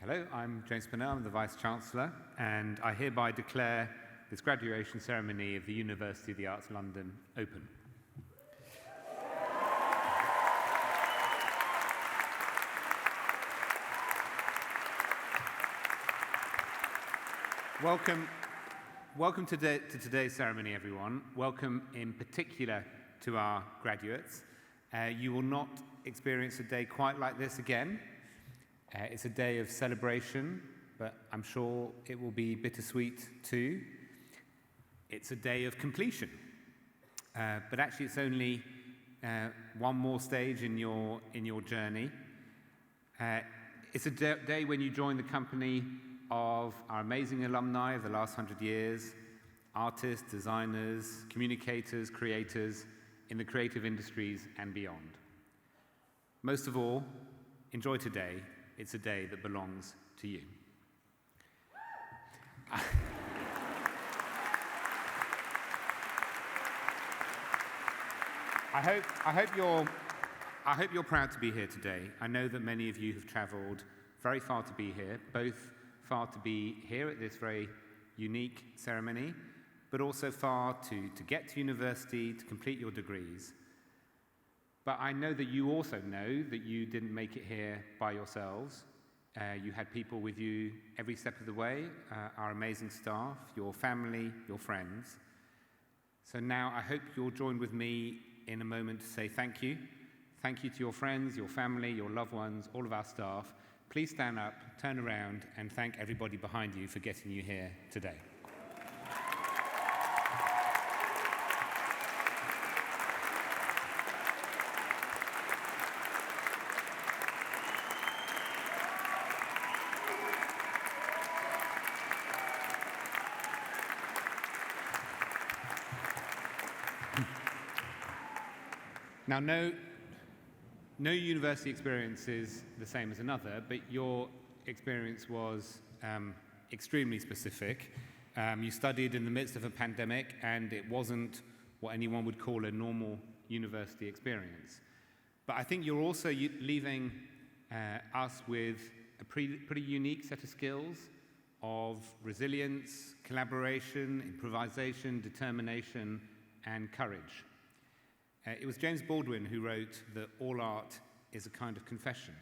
Hello, I'm James Purnell, I'm the Vice-Chancellor, and I hereby declare this graduation ceremony of the University of the Arts London open. Welcome to today's ceremony, everyone. Welcome in particular to our graduates. You will not experience a day quite like this again. It's a day of celebration, but I'm sure it will be bittersweet too. It's a day of completion, but actually it's only one more stage in your journey. It's a day when you join the company of our amazing alumni of the last 100 years, artists, designers, communicators, creators in the creative industries and beyond. Most of all, enjoy today. It's a day that belongs to you. I hope you're proud to be here today. I know that many of you have travelled very far to be here, both far to be here at this very unique ceremony, but also far to get to university, to complete your degrees. But I know that you also know that you didn't make it here by yourselves. You had people with you every step of the way, our amazing staff, your family, your friends. So now I hope you'll join with me in a moment to say thank you. Thank you to your friends, your family, your loved ones, all of our staff. Please stand up, turn around, and thank everybody behind you for getting you here today. Now, no university experience is the same as another, but your experience was extremely specific. You studied in the midst of a pandemic, and it wasn't what anyone would call a normal university experience. But I think you're also leaving us with a pretty unique set of skills of resilience, collaboration, improvisation, determination, and courage. It was James Baldwin who wrote that all art is a kind of confession.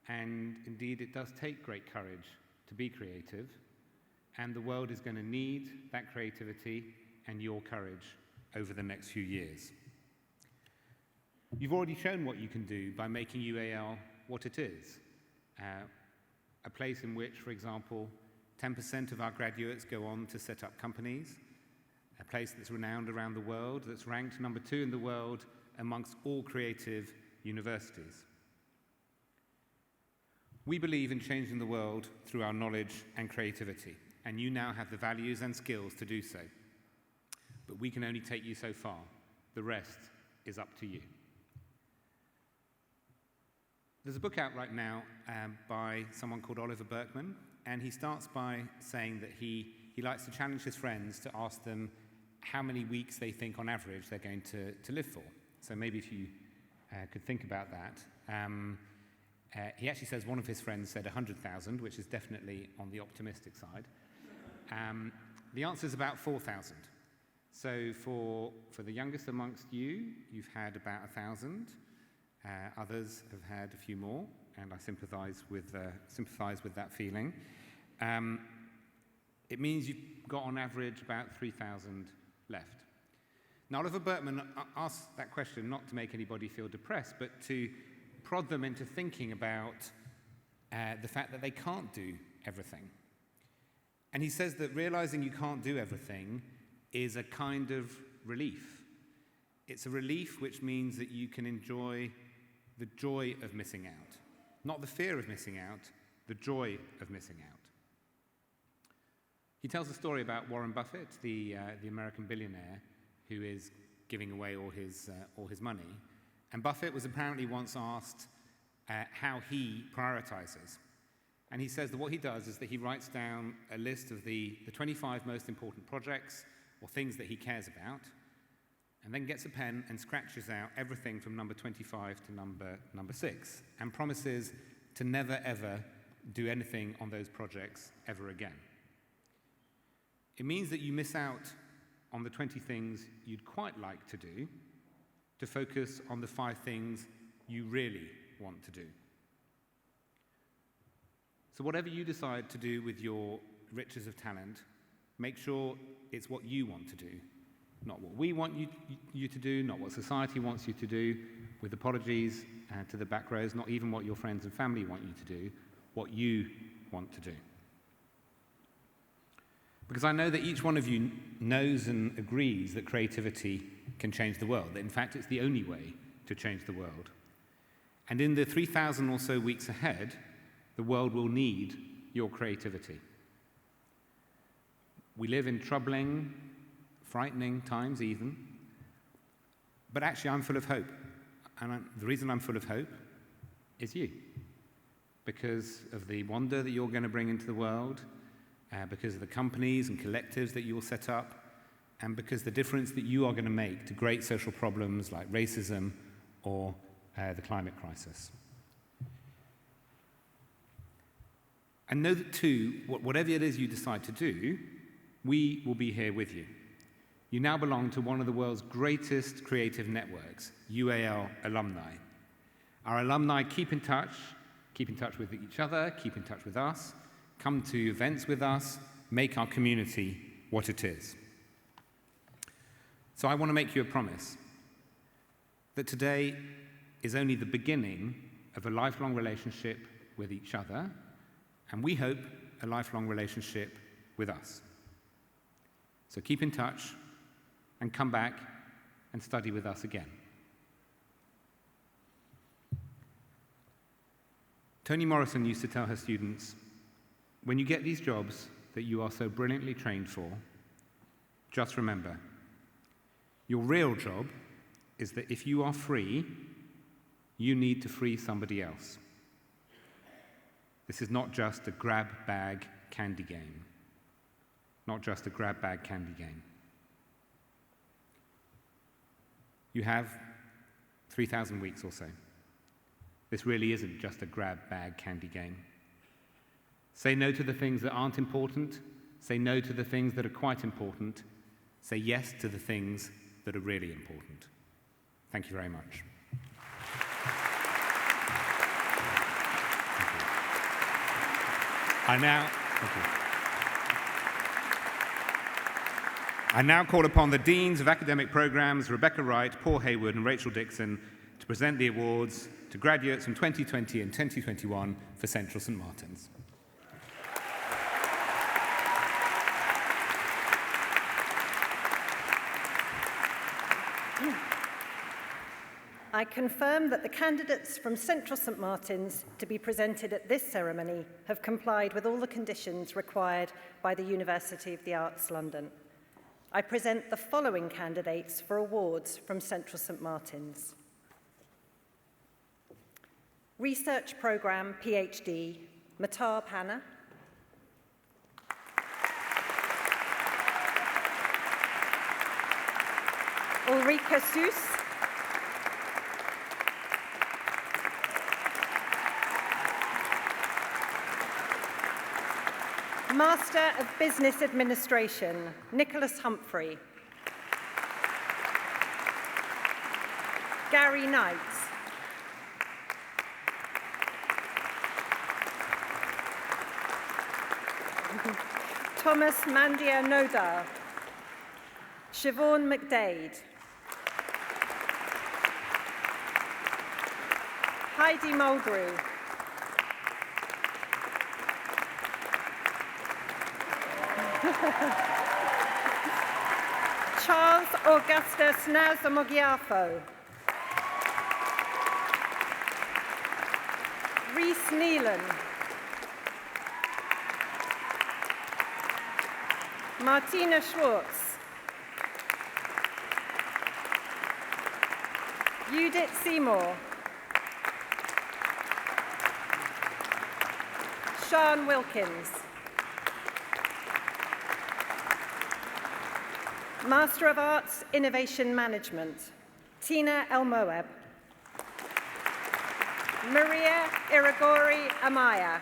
And indeed, it does take great courage to be creative. And the world is going to need that creativity and your courage over the next few years. You've already shown what you can do by making UAL what it is. A place in which, for example, 10% of our graduates go on to set up companies. A place that's renowned around the world, that's ranked number 2 in the world amongst all creative universities. We believe in changing the world through our knowledge and creativity, and you now have the values and skills to do so. But we can only take you so far. The rest is up to you. There's a book out right now by someone called Oliver Burkeman, and he starts by saying that he likes to challenge his friends to ask them how many weeks they think on average they're going to live for. So maybe if you could think about that. He actually says one of his friends said 100,000, which is definitely on the optimistic side. The answer is about 4,000. So for the youngest amongst you, you've had about 1,000. Others have had a few more, and I sympathise with that feeling. It means you've got on average about 3,000 left. Now, Oliver Burkeman asked that question not to make anybody feel depressed, but to prod them into thinking about the fact that they can't do everything. And he says that realizing you can't do everything is a kind of relief. It's a relief which means that you can enjoy the joy of missing out. Not the fear of missing out, the joy of missing out. He tells a story about Warren Buffett, the American billionaire, who is giving away all his money. And Buffett was apparently once asked how he prioritizes. And he says that what he does is that he writes down a list of the 25 most important projects or things that he cares about, and then gets a pen and scratches out everything from number 25 to number 6, and promises to never, ever do anything on those projects ever again. It means that you miss out on the 20 things you'd quite like to do to focus on the 5 things you really want to do. So whatever you decide to do with your riches of talent, make sure it's what you want to do, not what we want you to do, not what society wants you to do, with apologies to the back rows, not even what your friends and family want you to do, what you want to do. Because I know that each one of you knows and agrees that creativity can change the world, that in fact it's the only way to change the world. And in the 3,000 or so weeks ahead, the world will need your creativity. We live in troubling, frightening times even, but actually I'm full of hope. And the reason I'm full of hope is you, because of the wonder that you're going to bring into the world, because of the companies and collectives that you will set up, and because the difference that you are going to make to great social problems like racism or the climate crisis. And know that too, whatever it is you decide to do, we will be here with you. You now belong to one of the world's greatest creative networks, UAL alumni. Our alumni keep in touch with each other, keep in touch with us, come to events with us, make our community what it is. So I want to make you a promise that today is only the beginning of a lifelong relationship with each other, and we hope a lifelong relationship with us. So keep in touch and come back and study with us again. Toni Morrison used to tell her students, when you get these jobs that you are so brilliantly trained for, just remember, your real job is that if you are free, you need to free somebody else. This is not just a grab bag candy game. Not just a grab bag candy game. You have 3,000 weeks or so. This really isn't just a grab bag candy game. Say no to the things that aren't important. Say no to the things that are quite important. Say yes to the things that are really important. Thank you very much. I now call upon the Deans of Academic Programs, Rebecca Wright, Paul Hayward, and Rachel Dixon, to present the awards to graduates from 2020 and 2021 for Central St Martin's. I confirm that the candidates from Central St Martin's to be presented at this ceremony have complied with all the conditions required by the University of the Arts London. I present the following candidates for awards from Central St Martin's. Research Programme PhD, Matar Panna. Ulrika Süß. Master of Business Administration, Nicholas Humphrey. Gary Knight. Thomas Mandia Nodar. Siobhan McDade. Heidi Mulgrew. Charles Augustus Nazamogiafo. Rhys Neelan. Martina Schwartz. Judith Seymour. Sian Wilkins. Master of Arts, Innovation Management, Tina El-Moab. Maria Irigori Amaya.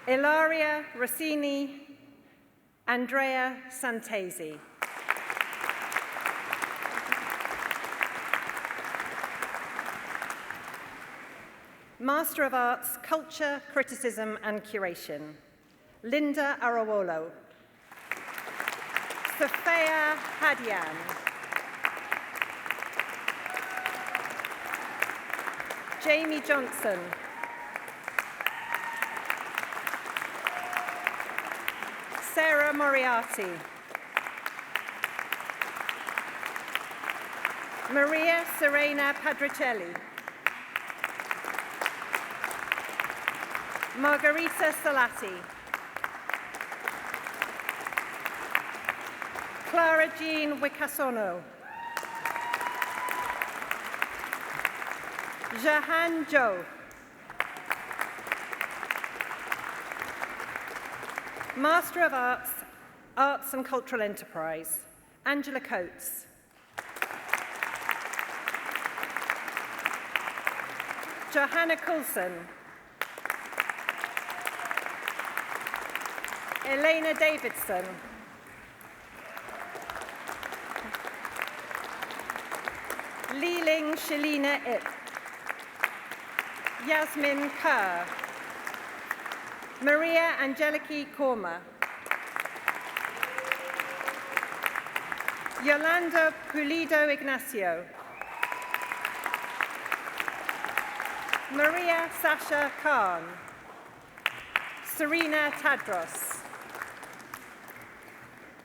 Ilaria Rossini, Andrea Santesi. Master of Arts, Culture, Criticism and Curation, Linda Arawolo. Sophia Hadian. Jamie Johnson. Sarah Moriarty. Maria Serena Padricelli. Margarita Salati. Clara Jean Wickasono. Jahan Jo. Master of Arts, Arts and Cultural Enterprise, Angela Coates. Johanna Coulson. Elena Davidson. Li-Ling Shalina Ip. Yasmin Kerr. Maria Angeliki Korma. Yolanda Pulido Ignacio. Maria Sasha Khan. Serena Tadros.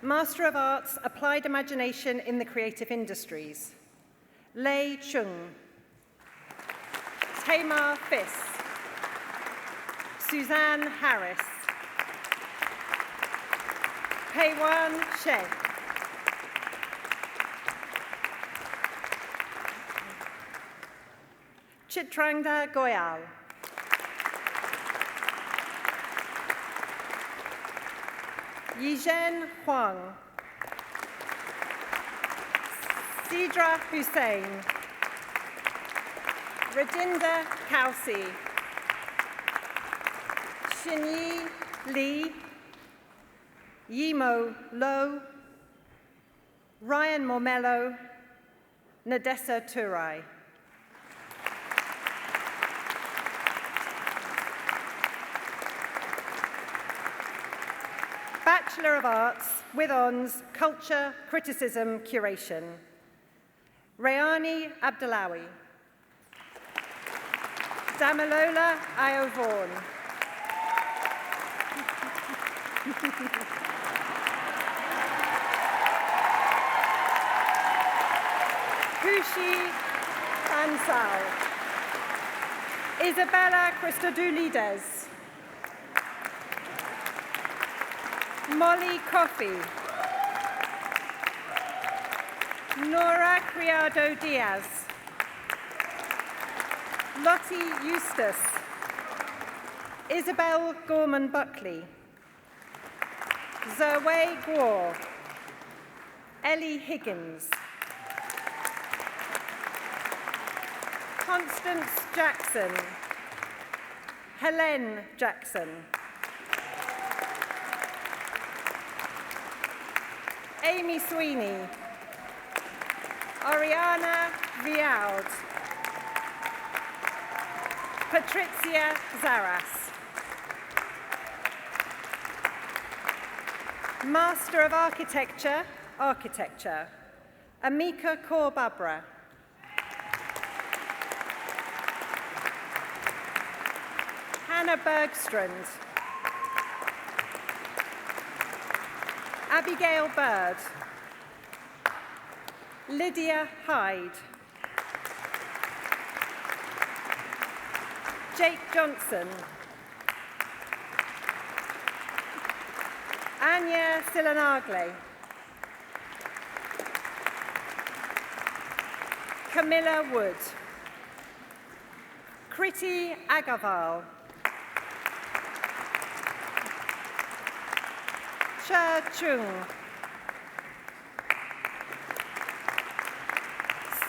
Master of Arts, Applied Imagination in the Creative Industries, Lei Chung. Tamar Fiss. Suzanne Harris. Peiwan She. Chitrangda Goyal. Yizhen Huang. Sidra Hussain. Rajinda Kausi. Xinyi Li. Yimo Lo. Ryan Mormello. Nadessa Turai. Bachelor of Arts with Hons, Culture, Criticism, Curation, Rayani Abdullawi. Damilola Iovaughan. Kushi Ansal. Isabella Christodoulides. Molly Coffey. Nora Criado Diaz. Lottie Eustace. Isabel Gorman Buckley. Zoe Gore. Ellie Higgins. Constance Jackson. Helene Jackson. Amy Sweeney. Oriana Viaud. Patricia Zaras. Master of Architecture, Architecture, Amika Kaur-Babra. Hannah Bergstrand. Abigail Bird. Lydia Hyde. Jake Johnson. Anya Silanagle. Camilla Wood. Kriti Agarwal. Cha Chung.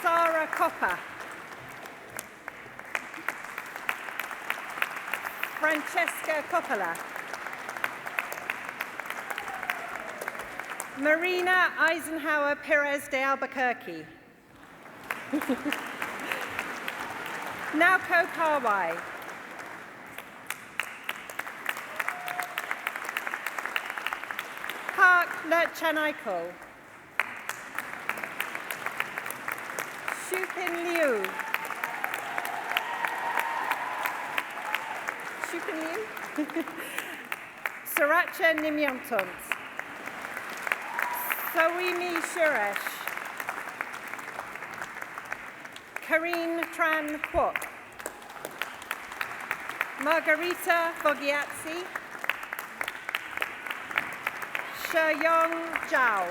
Sarah Copper. Francesca Coppola. Marina Eisenhower Perez de Albuquerque. Nauko Kawai. Park Lerchanaiko. Shupin Liu. Shupin Liu? Sriracha Nimyantont. Sawimi Suresh. Karine Tran Kwok. Margarita Fogiazzi. Sheyong Zhao.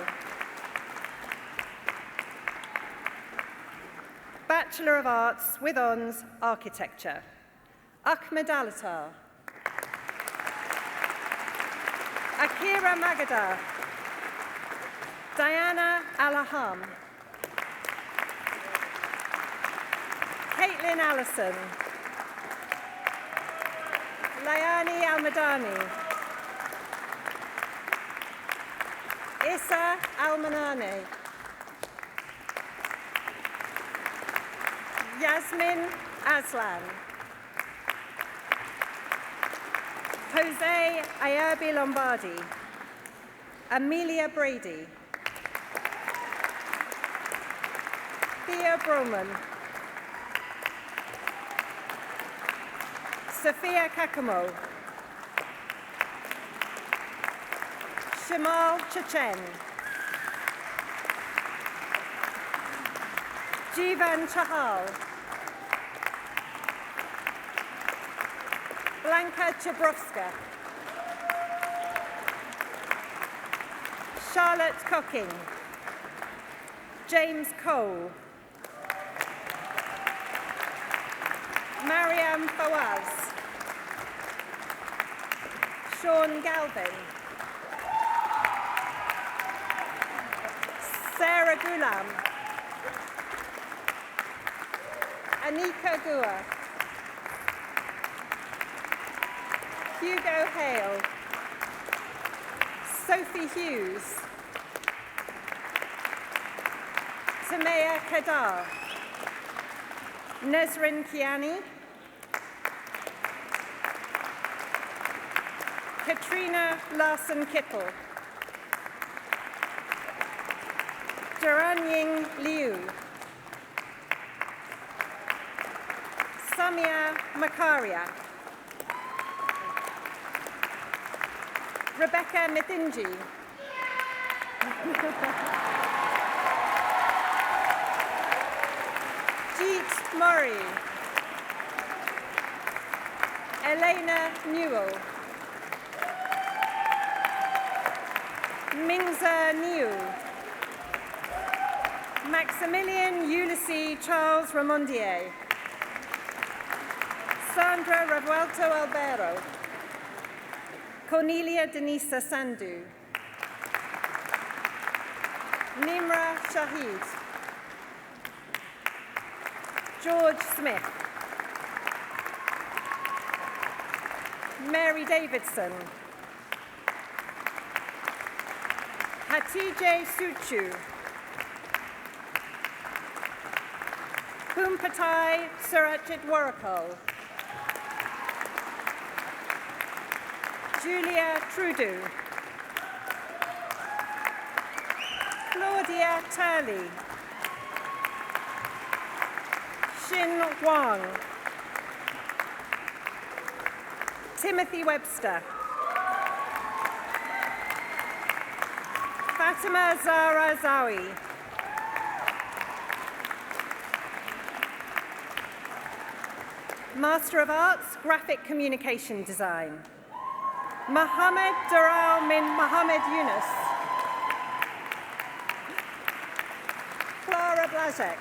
Bachelor of Arts with Honours, Architecture. Ahmed Alatar. Akira Magada. Diana Alaham. Caitlin Allison. Layani Almadani. Issa Almanane. Yasmin Aslan. Jose Ayabi Lombardi. Amelia Brady. Thea Broman. Sophia Kakamo. Shamal Chechen. Jivan Chahal. Blanka Chabrowska. Charlotte Cocking. James Cole. Mariam Fawaz. Sean Galvin. Sarah Gulam. Anika Gua. Hugo Hale. Sophie Hughes. Tamea Kadar. Nesrin Kiani. Katrina Larson-Kittel. Duranying Liu. Samia Makaria. Rebecca Mithinji. Jeet Murray. Elena Newell. Mingza Niu. Maximilian Ulysses Charles Ramondier. Sandra Revuelto Albero. Cornelia Denisa Sandu. Nimra Shahid. George Smith. Mary Davidson. Hatice Suchu. Pumpatai Surajit Warakol. Julia Trudeau. Claudia Turley. Xin Wang. Timothy Webster. Fatima Zahra Zawi. Master of Arts, Graphic Communication Design. Mohammed Dural bin Mohammed Yunus. Clara Blazek.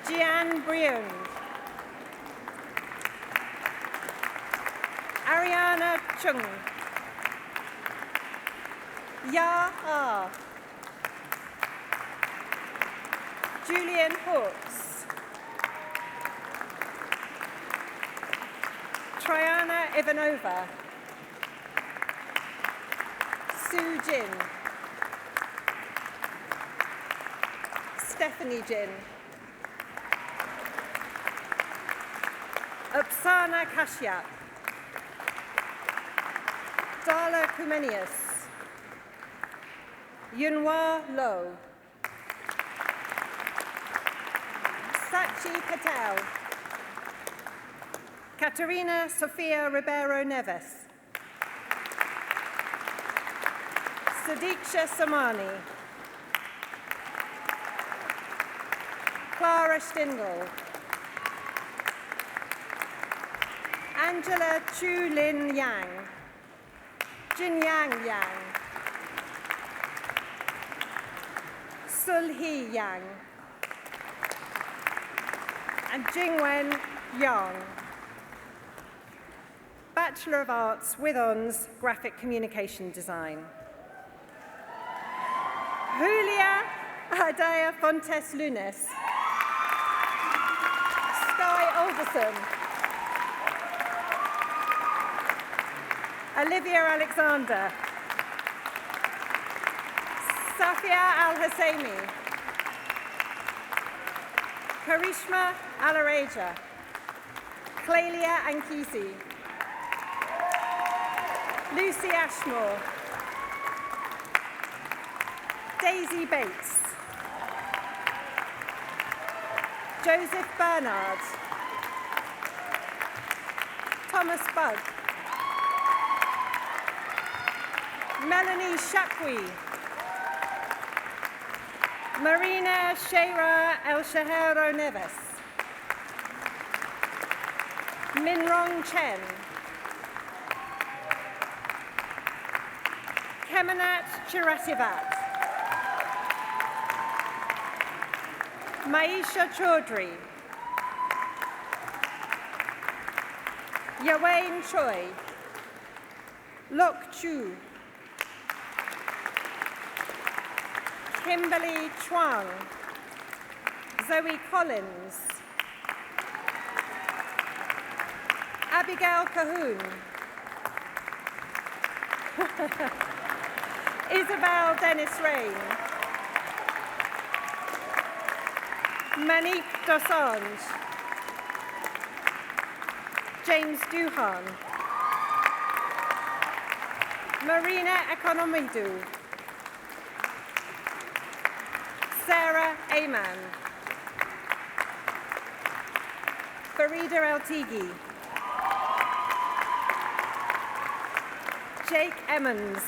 Jian Brion. Ariana Chung. Ya Ah. Julian Hawkes. Triana Ivanova. Sue Jin, Stephanie Jin, Upsana Kashyap, Darla Kumenius, Yunhua Lo, Sachi Patel, Katerina Sofia Ribeiro Neves, Sadiksha Samani, Clara Stindl, Angela Chu Lin Yang, Jin Yang Yang, Sul Hee Yang, and Jingwen Yang. Bachelor of Arts with Honours, Graphic Communication Design. Julia Adaya Fontes Lunes, Sky Alderson, Olivia Alexander, Safia Al-Husseini, Karishma Alareja, Clelia Ankisi, Lucy Ashmore, Daisy Bates, Joseph Bernard, Thomas Bugg, Melanie Shapwi, Marina Sheira El Shahero Neves, Minrong Chen, Kemanat Chirativat, Maisha Chaudhry, Yawain Choi, Lok Chu, Kimberly Chuang, Zoe Collins, Abigail Cahoon, Isabel Dennis Rain, Manique Dosange, James Duhan, Marina Economidou, Sarah Aman, Farida El Tighi, Jake Emmons,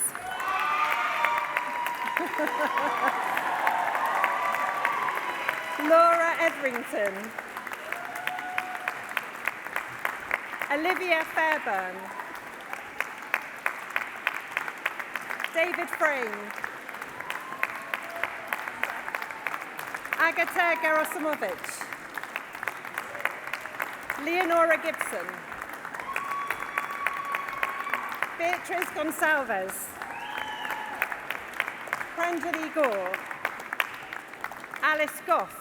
Laura Edrington, Olivia Fairburn, David Frame, Agata Gerasimovich, Leonora Gibson, Beatriz Gonçalves, Pranjali Gore, Alice Goff,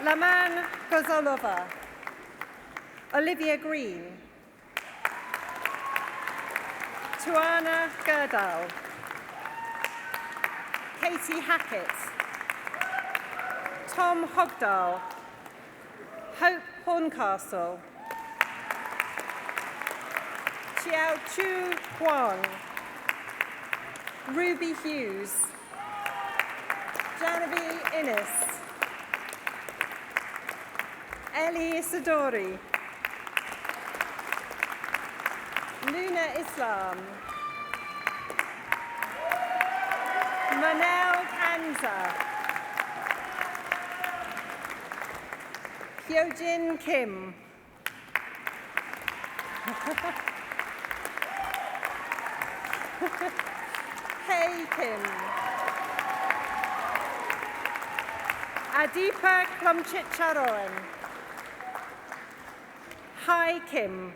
Laman Kozolova, Olivia Green, Tuana Gerdal, Katie Hackett, Tom Hogdall, Hope Horncastle, Chiao Chu Huang, Ruby Hughes, Genevieve Innes, Ellie Isidori, Luna Islam, Manel Kanza, Hyojin Kim, Hey Kim, Adipa Klumchit-Charoen, Hi Kim,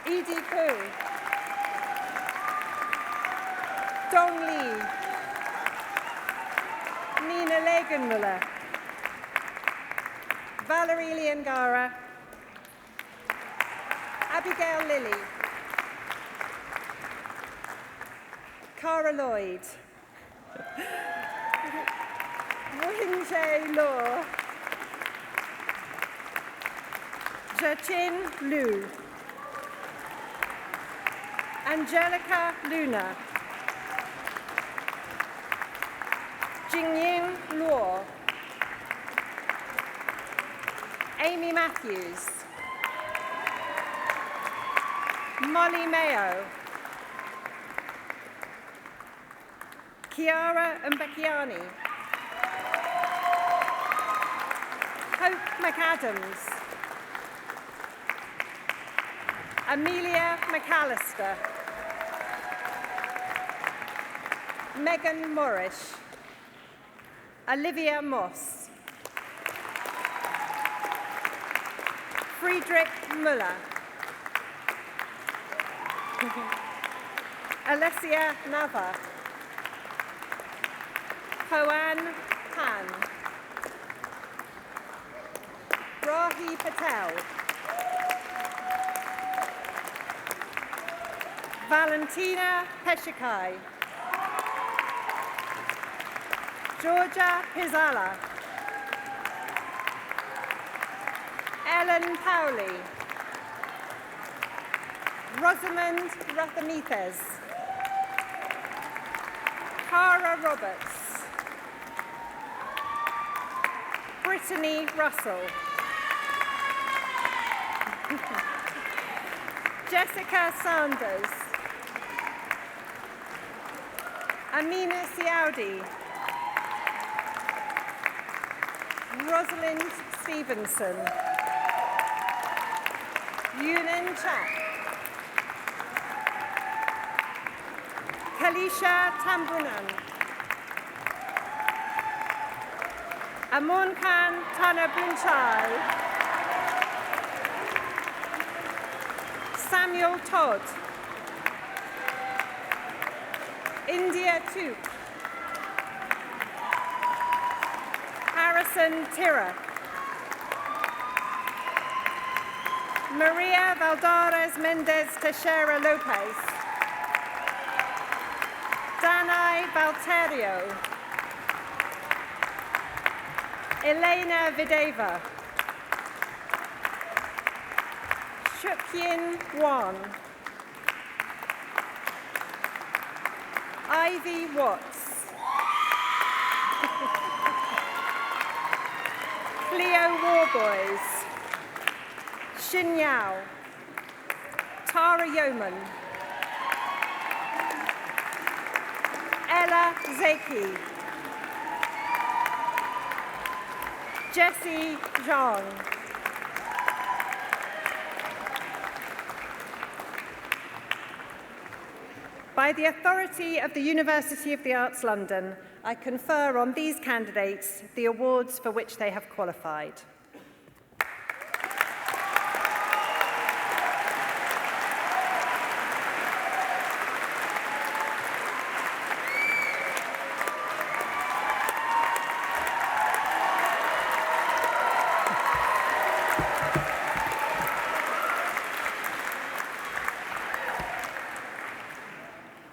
Edie Koo, Dong Lee, Nina Legenmuller, Valerie Liangara, Abigail Lilly, Cara Lloyd. Wing-Jae Law. Zhechin Liu. Angelica Luna. Jingying Luo. Amy Matthews. Molly Mayo. Chiara Mbecchiani. Hope McAdams. Amelia McAllister. Megan Morrish. Olivia Moss. Friedrich Müller. Alessia Nava. Hoan Han. Rahi Patel. Valentina Peshikai. Georgia Pizala. Ellen Powley. Rosamond Rathamithes. Cara Roberts. Brittany Russell. Jessica Sanders. Amina Siaudi. Rosalind Stevenson. Yunin Chak. Kalisha Tambunan. Amun Khan Tanabunchai. Samuel Todd. India Toop. Harrison Tira. Maria Valdares Mendez Teixeira Lopez. Danai Valterio. Elena Videva. Shukyin Wan. Ivy Watts. Cleo Warboys. Xin Yao. Tara Yeoman. Ella Zeki. Jessie Zhang. By the authority of the University of the Arts London, I confer on these candidates the awards for which they have qualified.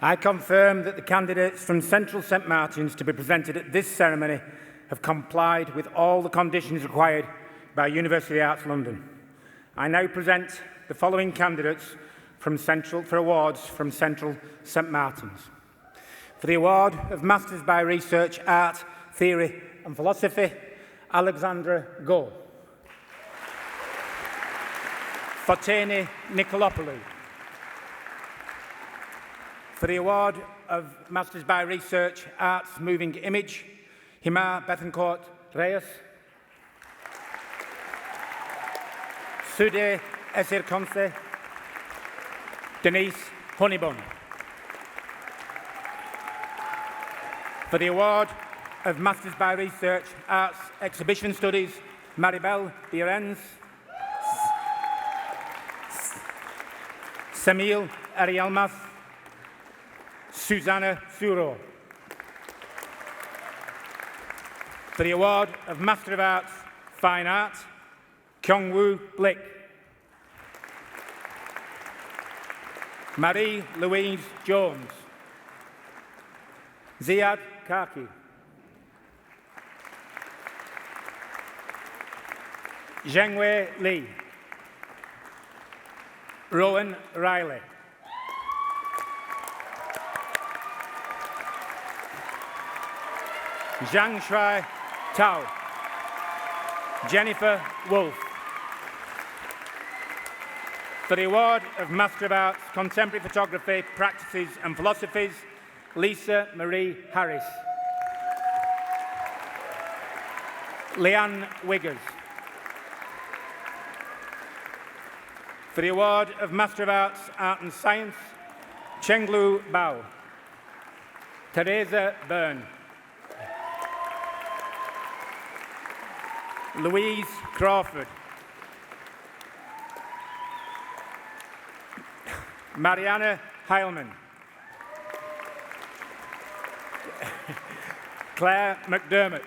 I confirm that the candidates from Central St Martin's to be presented at this ceremony have complied with all the conditions required by University of the Arts London. I now present the following candidates for awards from Central St Martin's. For the award of Masters by Research, Art, Theory and Philosophy, Alexandra Go. Foteni Nikolopoulou. For the award of Masters by Research, Arts, Moving Image, Himar Bethencourt Reyes. Sude Esirkonse. Denise Honeybun. For the award of Masters by Research, Arts, Exhibition Studies, Maribel Bierens. Samil Arielmas. Susanna Suro. For the award of Master of Arts, Fine Art, Kyungwoo Blick. Marie Louise Jones. Ziad Kaki, Zhengwei Li, Rowan Riley, Zhang Shui Tao, Jennifer Wolfe. For the award of Master of Arts, Contemporary Photography, Practices and Philosophies, Lisa Marie Harris. Leanne Wiggers. For the award of Master of Arts, Art and Science, Chenglu Bao. Teresa Byrne. Louise Crawford. Mariana Heilman. Claire McDermott.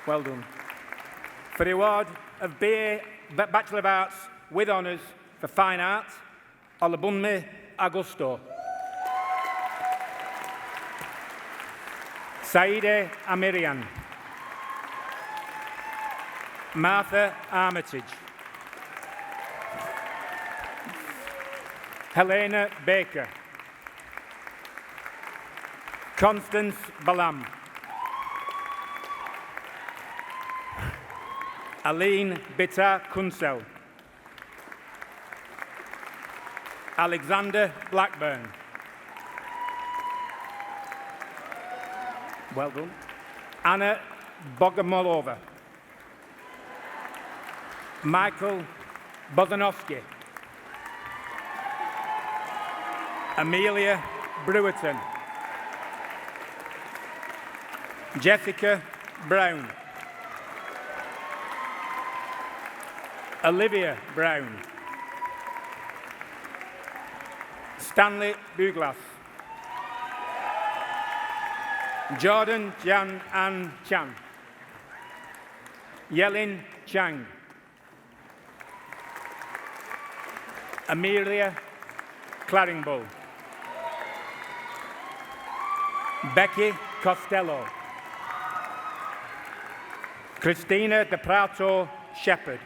Well done. For the award of BA Bachelor of Arts with Honours for Fine Art, Olabunmi Augusto. Saide Amirian. Martha Armitage. Helena Baker. Constance Balam. Aline Bitta Kunsel. Alexander Blackburn. Well done. Anna Bogomolova. Michael Bozanovsky. Amelia Brewerton. Jessica Brown. Olivia Brown. Stanley Buglas. Jordan Jan An Chan. Yelin Chang. Amelia Claringbull. Becky Costello. Christina De Prato Shepherd.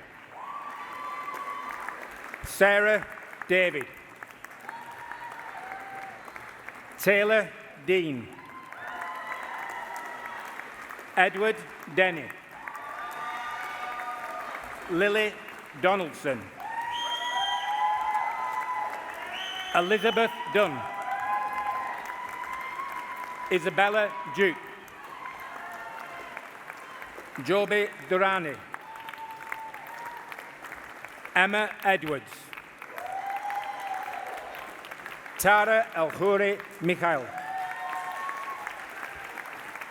Sarah David. Taylor Dean. Edward Denny. Lily Donaldson. Elizabeth Dunn. Isabella Duke. Joby Durrani. Emma Edwards. Tara El-Khouri Mikhail.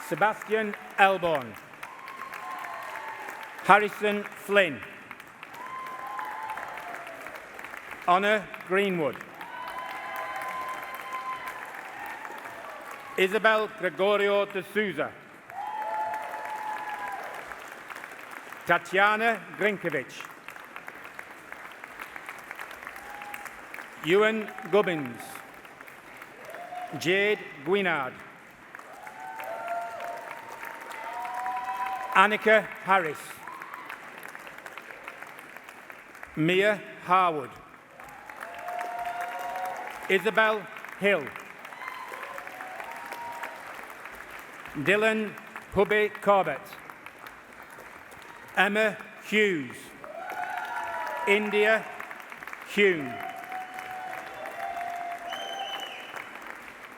Sebastian Elborn. Harrison Flynn. Honor Greenwood. Isabel Gregorio de Souza. Tatiana Grinkovich. Ewan Gubbins. Jade Guinard. Annika Harris. Mia Harwood. Isabel Hill. Dylan Hubby Corbett. Emma Hughes. India Hume.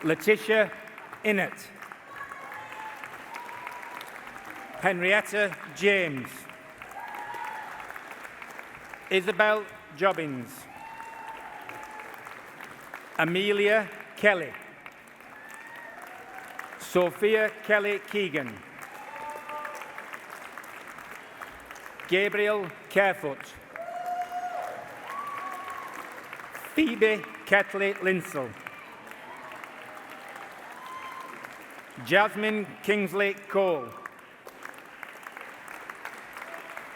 Letitia Innett. Henrietta James. Isabel Jobbins. Amelia Kelly. Sophia Kelly Keegan. Gabriel Carefoot. Phoebe Ketley Linsell. Jasmine Kingsley Cole.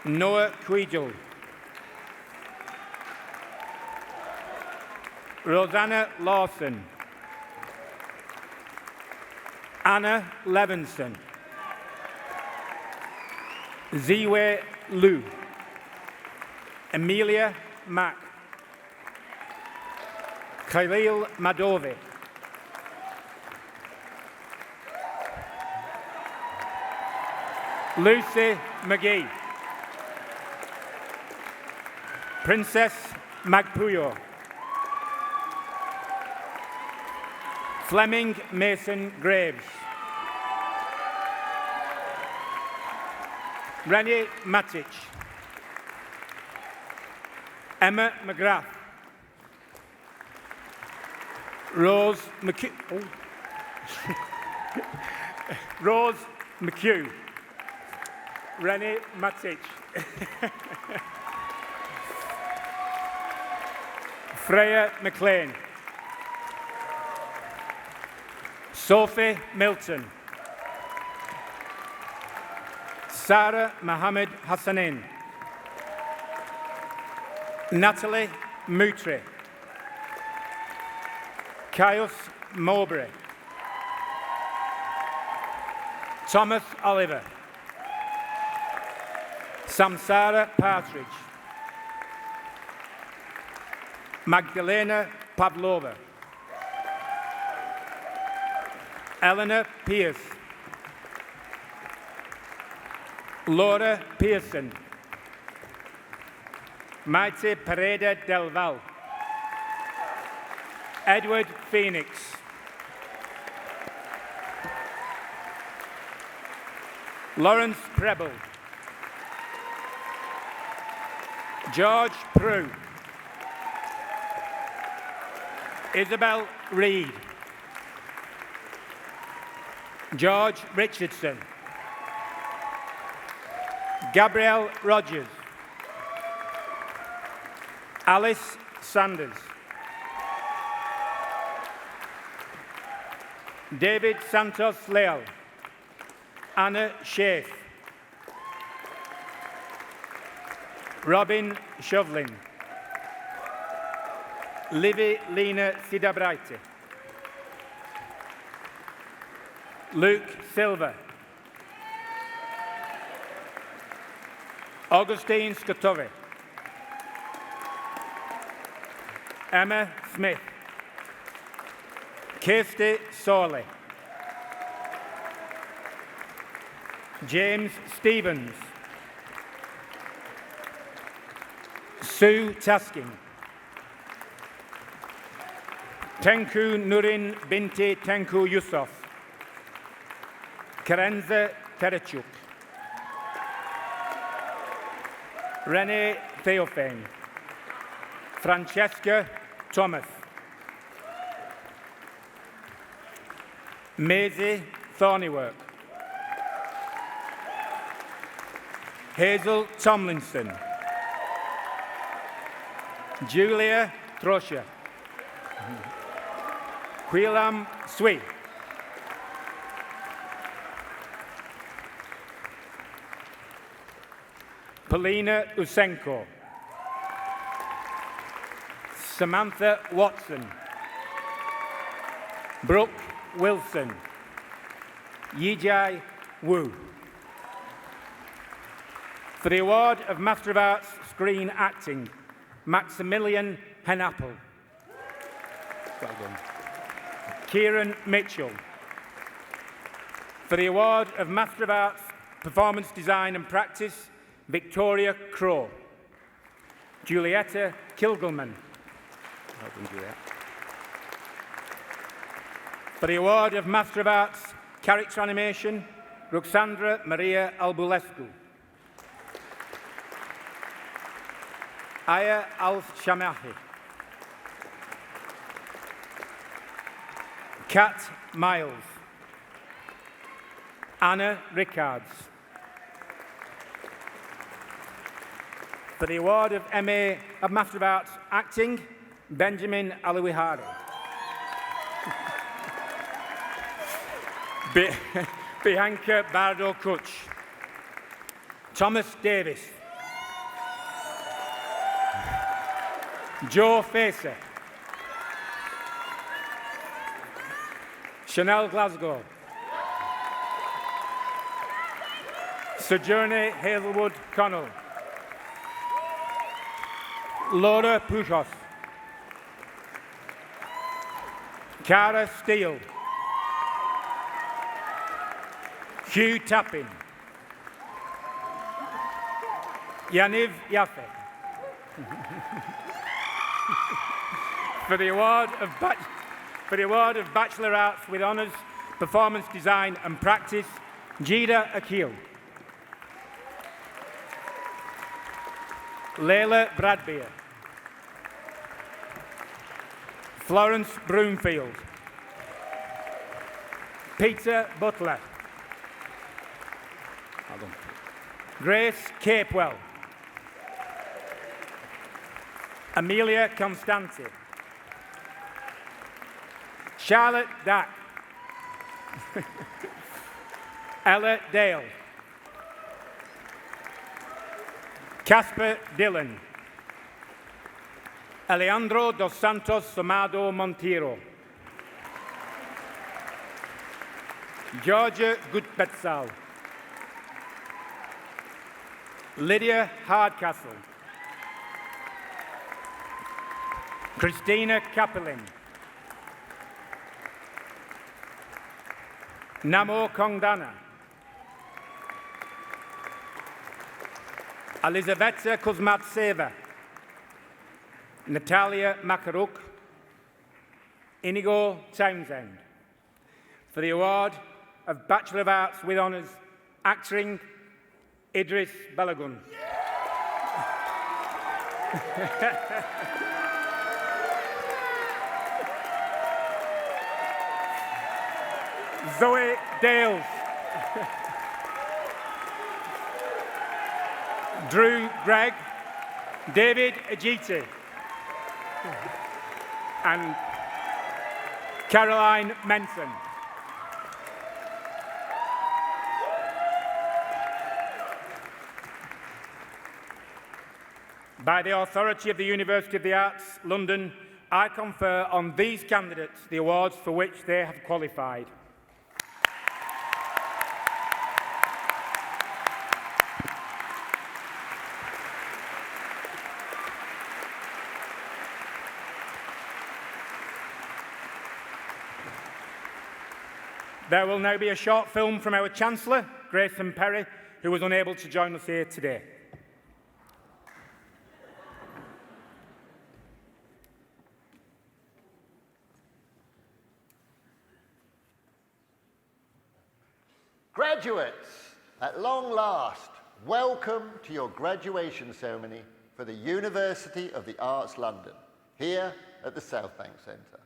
Noah Quigel. Rosanna Lawson. Anna Levinson. Ziwe Lu. Amelia Mack. Khalil Madovi. Lucy McGee. Princess Magpuyo. Fleming Mason Graves. Rennie Matic. Emma McGrath. Rose McHugh. Rose McHugh. Rennie Matic. Freya McLean. Sophie Milton. Sarah Mohammed Hassanin. Natalie Mutri. Caius Mowbray. Thomas Oliver. Samsara Partridge. Magdalena Pavlova. Eleanor Pierce. Laura Pearson. Maite Pereda Del Val. Edward Phoenix. Lawrence Preble. George Prue. Isabel Reed. George Richardson. Gabrielle Rogers. Alice Sanders. David Santos Leal. Anna Schaaf. Robin Shovlin. Livy Lena Sidabraite. Luke Silva. Augustine Scotove. Emma Smith. Kirsty Sawley. James Stevens. Sue Tasking. Tenku Nurin Binti Tenku Yusuf. Karenza Terechuk. Renee Theophane. Francesca Thomas. Maisie Thornywork. Hazel Tomlinson. Julia Trosha. Quilam Sui. Polina Usenko. Samantha Watson. Brooke Wilson. Yijai Wu. For the award of Master of Arts Screen Acting, Maximilian Henapple. Well done. Kieran Mitchell. For the award of Master of Arts Performance Design and Practice, Victoria Crow. Julietta Kilgelman. Well done, Juliet. For the award of Master of Arts Character Animation, Ruxandra Maria Albulescu. Aya Al-Shamahi. Kat Miles. Anna Rickards. For the award of MA of Master of Arts Acting, Benjamin Aluihari. Bianca Bardo Kutch. Thomas Davis. Joe Facer. Chanel Glasgow. Sojourner Hazelwood Connell. Laura Puchos. Cara Steele. Hugh Tappin. Yaniv Yaffe. For the award of Bachelor Arts with Honours, Performance Design and Practice, Jida Akil. Layla Bradbeer. Florence Broomfield. Peter Butler. Grace Capewell. Amelia Constanti. Charlotte Dack. Ella Dale. Casper Dillon. Alejandro dos Santos Somado Monteiro. Georgia Gutbetzal. Lydia Hardcastle. Christina Kapelin. Namo Kongdana. Elizaveta Kuzmatseva. Natalia Makaruk. Inigo Townsend. For the award of Bachelor of Arts with Honours, Acting, Idris Balagun. Zoe Dales. Drew Gregg. David Ajiti. And Caroline Menson. By the authority of the University of the Arts, London, I confer on these candidates the awards for which they have qualified. There will now be a short film from our Chancellor, Grayson Perry, who was unable to join us here today. Graduates, at long last, welcome to your graduation ceremony for the University of the Arts London, here at the Southbank Centre.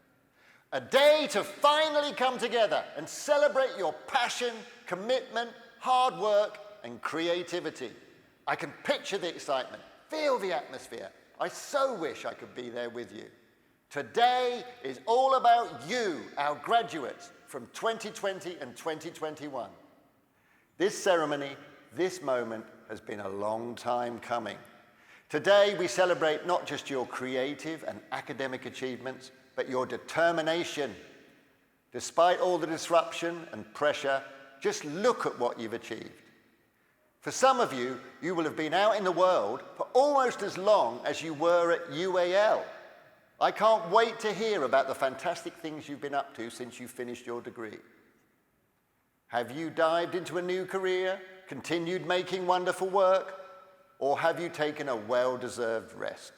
A day to finally come together and celebrate your passion, commitment, hard work and creativity. I can picture the excitement, feel the atmosphere. I so wish I could be there with you. Today is all about you, our graduates from 2020 and 2021. This ceremony, this moment has been a long time coming. Today we celebrate not just your creative and academic achievements, but your determination. Despite all the disruption and pressure, just look at what you've achieved. For some of you, you will have been out in the world for almost as long as you were at UAL. I can't wait to hear about the fantastic things you've been up to since you finished your degree. Have you dived into a new career, continued making wonderful work, or have you taken a well-deserved rest?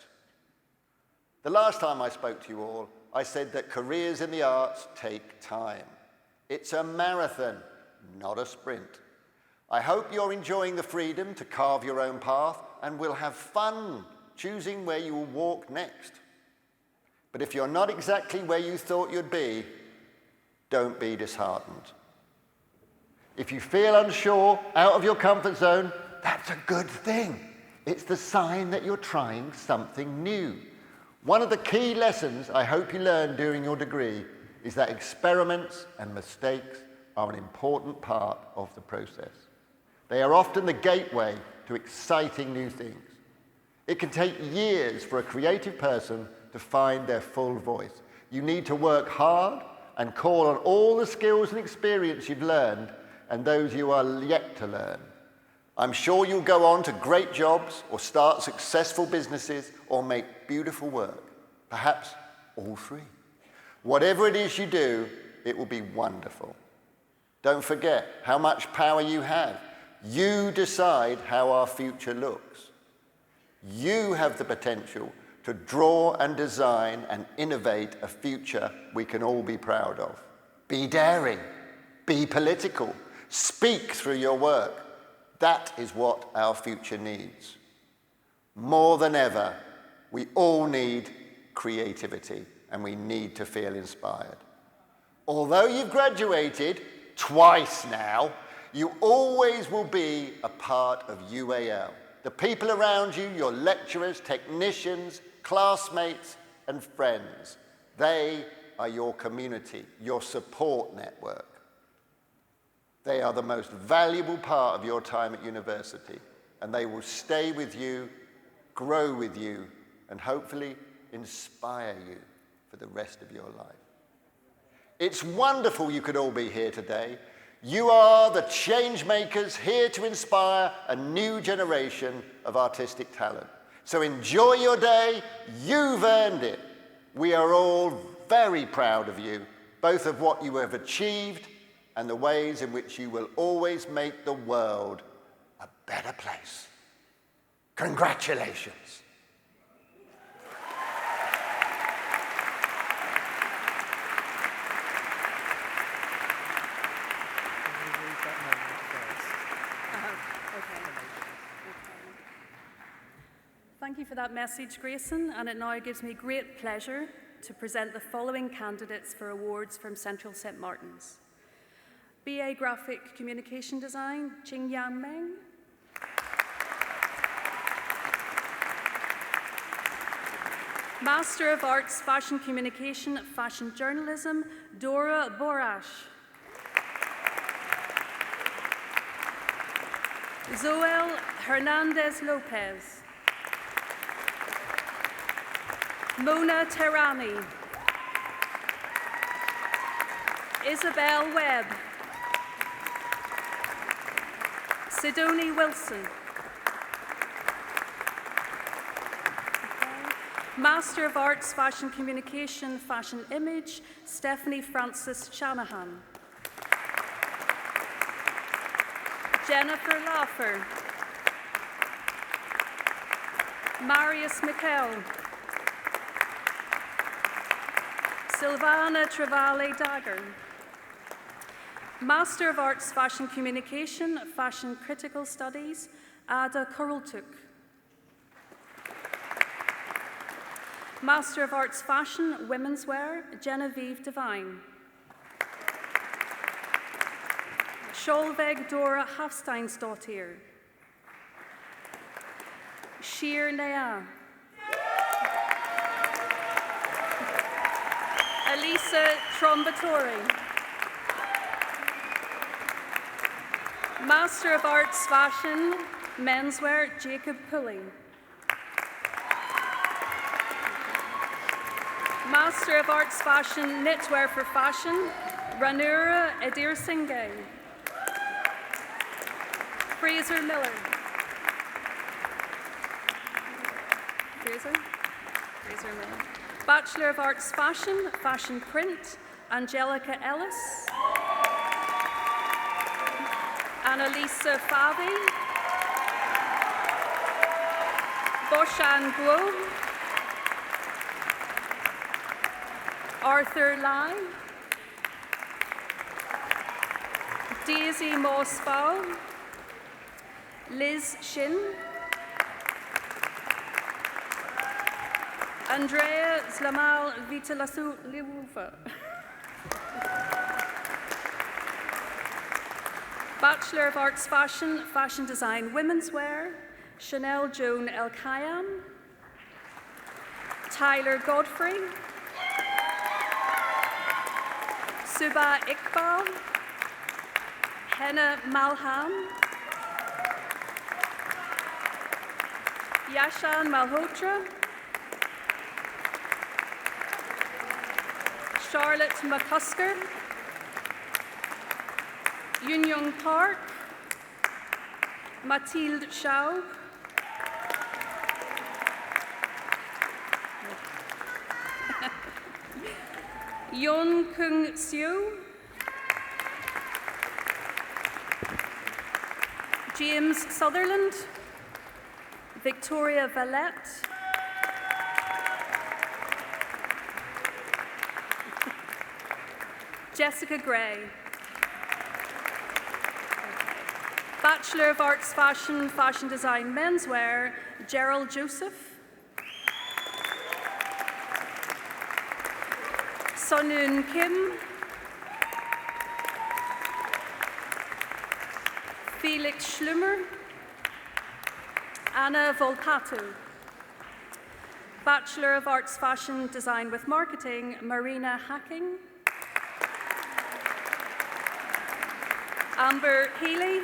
The last time I spoke to you all, I said that careers in the arts take time. It's a marathon, not a sprint. I hope you're enjoying the freedom to carve your own path and will have fun choosing where you will walk next. But if you're not exactly where you thought you'd be, don't be disheartened. If you feel unsure, out of your comfort zone, that's a good thing. It's the sign that you're trying something new. One of the key lessons I hope you learned during your degree is that experiments and mistakes are an important part of the process. They are often the gateway to exciting new things. It can take years for a creative person to find their full voice. You need to work hard and call on all the skills and experience you've learned and those you are yet to learn. I'm sure you'll go on to great jobs or start successful businesses or make beautiful work, perhaps all three. Whatever it is you do, it will be wonderful. Don't forget how much power you have. You decide how our future looks. You have the potential to draw and design and innovate a future we can all be proud of. Be daring, be political, speak through your work. That is what our future needs. More than ever, we all need creativity and we need to feel inspired. Although you've graduated twice now, you always will be a part of UAL. The people around you, your lecturers, technicians, classmates, and friends, they are your community, your support network. They are the most valuable part of your time at university, and they will stay with you, grow with you, and hopefully inspire you for the rest of your life. It's wonderful you could all be here today. You are the change makers here to inspire a new generation of artistic talent. So enjoy your day. You've earned it. We are all very proud of you, both of what you have achieved and the ways in which you will always make the world a better place. Congratulations. Thank you for that message, Grayson, and it now gives me great pleasure to present the following candidates for awards from Central St. Martin's. BA Graphic Communication Design, Ching Yang Meng. Master of Arts, Fashion Communication, Fashion Journalism, Dora Borash. Zoel Hernandez Lopez. Mona Terami. Isabel Webb. Sidonie Wilson. Master of Arts, Fashion Communication, Fashion Image, Stephanie Francis Shanahan. Jennifer Laffer. Marius Mikkel. Silvana Travale Dagger. Master of Arts, Fashion Communication, Fashion Critical Studies, Ada Koroltuk. Master of Arts, Fashion, Women's Wear, Genevieve Devine. Solveig Dora Hafsteinsdottir. Shir Nea. Elisa Trombatori. Master of Arts, Fashion, Menswear, Jacob Pulley. Master of Arts, Fashion, Knitwear for Fashion, Ranura Edir Singh. Fraser Miller. Fraser Miller. Bachelor of Arts, Fashion, Fashion Print, Angelica Ellis. Annalisa Fabi. Boshan Guo. Arthur Lai. Daisy Moss-Fowl. Liz Shin. Andrea Zlamal Vitalasu Liwufa. Bachelor of Arts, Fashion, Fashion Design, Women's Wear, Chanel Joan El Kayam. Tyler Godfrey. Suba Iqbal. Henna Malham. Yashan Malhotra. Charlotte McCusker. Yun Young Park. Mathilde Schaub. Yon Kung Seo. James Sutherland. Victoria Valette. Jessica Gray. Bachelor of Arts Fashion, Fashion Design Menswear, Gerald Joseph. Sunun Kim. Felix Schlimmer. Anna Volpato. Bachelor of Arts Fashion Design with Marketing, Marina Hacking. Amber Healy.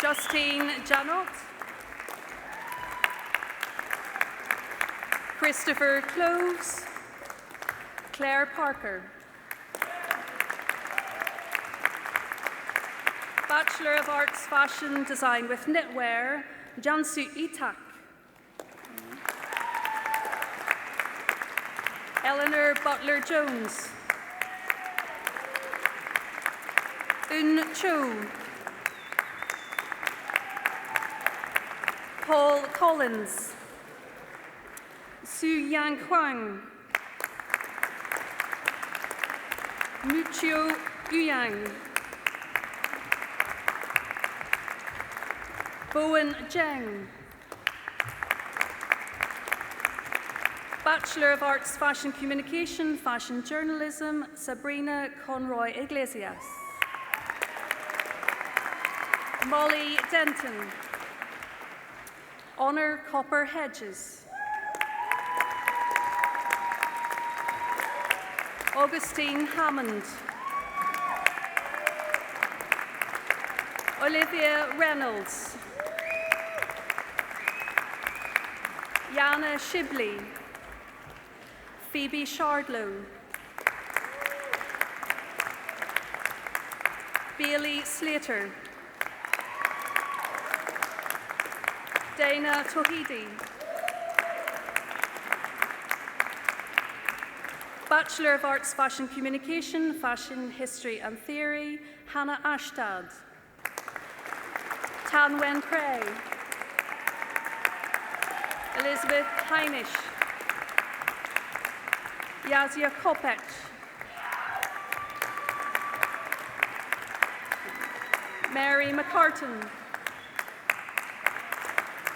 Justine Janot. Christopher Cloves. Claire Parker. Bachelor of Arts Fashion Design with Knitwear, Jansu Itak. Eleanor Butler Jones. Un Cho. Paul Collins. Su Yang Huang. Muchio Uyang. Bowen Zheng. Bachelor of Arts Fashion Communication, Fashion Journalism, Sabrina Conroy Iglesias. Molly Denton. Honor Copper Hedges. Augustine Hammond. Olivia Reynolds. Yana Shibley. Phoebe Shardlow. Bailey Slater. Dana Tohidi. Bachelor of Arts Fashion Communication, Fashion History and Theory, Hannah Ashtad. Tan Wen Cray. Elizabeth Heinisch. Yazia Kopech. Mary McCartan.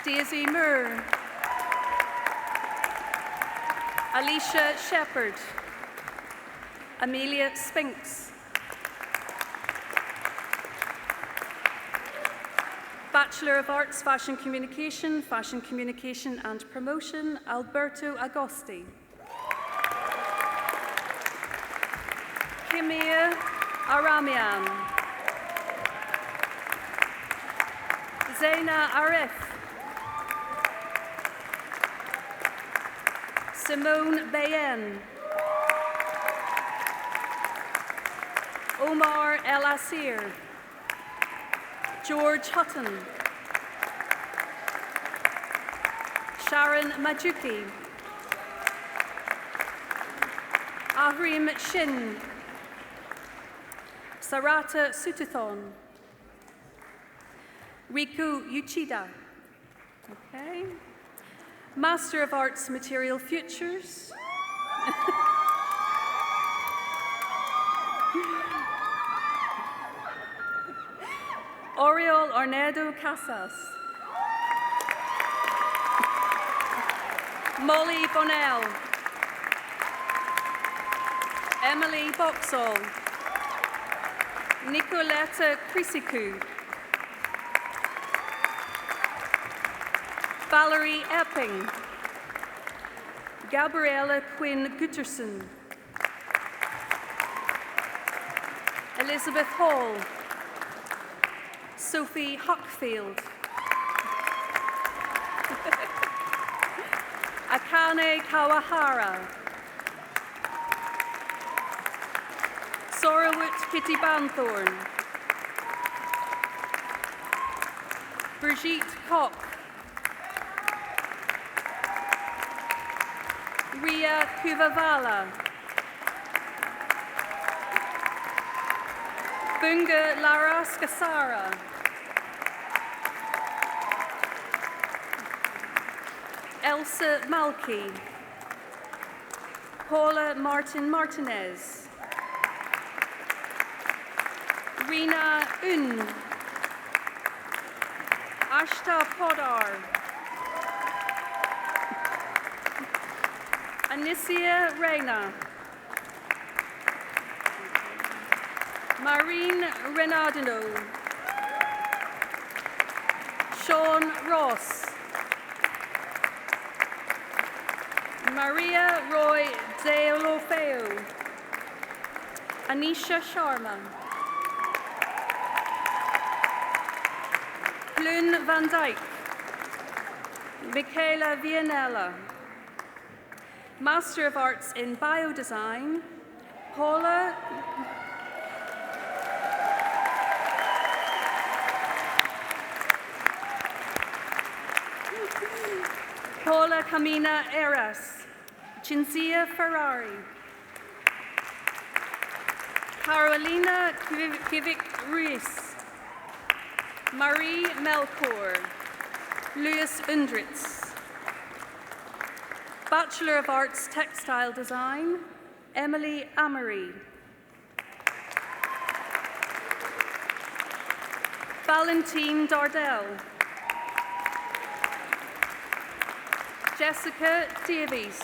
Daisy Moore. Alicia Shepherd. Amelia Spinks. Bachelor of Arts, Fashion Communication and Promotion, Alberto Agosti. Kimia Aramian. Zaina Arif. Simone Bayen. Omar El Asir. George Hutton. Sharon Majuki. Ahrim Shin. Sarata Sututhon. Riku Uchida. Okay. Master of Arts Material Futures. Oriol Ornedo Casas. Molly Bonnell. Emily Boxall. Nicoletta Krisiku. Valerie Epping. Gabriella Quinn Gutterson. Elizabeth Hall. Sophie Huckfield. Akane Kawahara. Sorawut Kitty Banthorn. Brigitte Koch, Ria Kuvavala, Bunga Lara Skasara, Elsa Malki, Paula Martin Martinez, Rina Un, Ashta Podar, Anicia Reina, Marine Renardino, Sean Ross, Maria Roy Deolofeo, Anisha Sharma, Blun van Dijk, Michaela Vianella, Master of Arts in Biodesign, Paula Camina Eras, Cinzia Ferrari, Carolina Kivik Ruiz, Marie Melkor, Louis Undritz, Bachelor of Arts Textile Design, Emily Amory, Valentine Dardell, Jessica Davies,